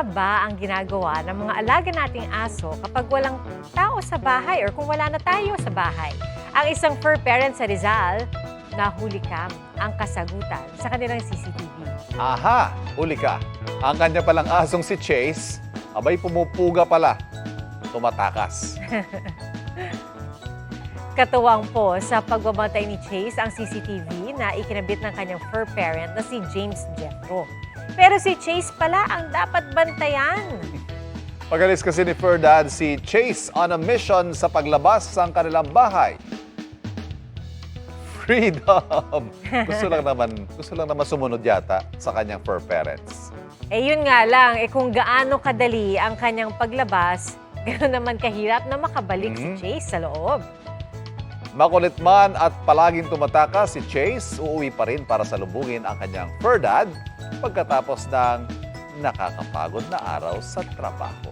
nga ba ang ginagawa ng mga alaga nating aso kapag walang tao sa bahay or kung wala na tayo sa bahay? Ang isang fur parent sa Rizal, nahuli kam ang kasagutan sa kanilang CCTV. Aha, uli ka. Ang kanya palang asong si Chase, abay pumupuga pala. Tumatakas. Katuwang po sa pagbabantay ni Chase ang CCTV na ikinabit ng kanyang fur parent na si James Jeffro. Pero si Chase pala ang dapat bantayan. Pagalis kasi ni Fur Dad si Chase on a mission sa paglabas ng kanilang bahay. Freedom! Gusto lang naman sumunod yata sa kanyang fur parents. Eh yun nga lang, kung gaano kadali ang kanyang paglabas, gano'n naman kahirap na makabalik si Chase sa loob. Makulit man at palaging tumatakas si Chase, uuwi pa rin para salubungin ang kanyang fur dad pagkatapos ng nakakapagod na araw sa trabaho.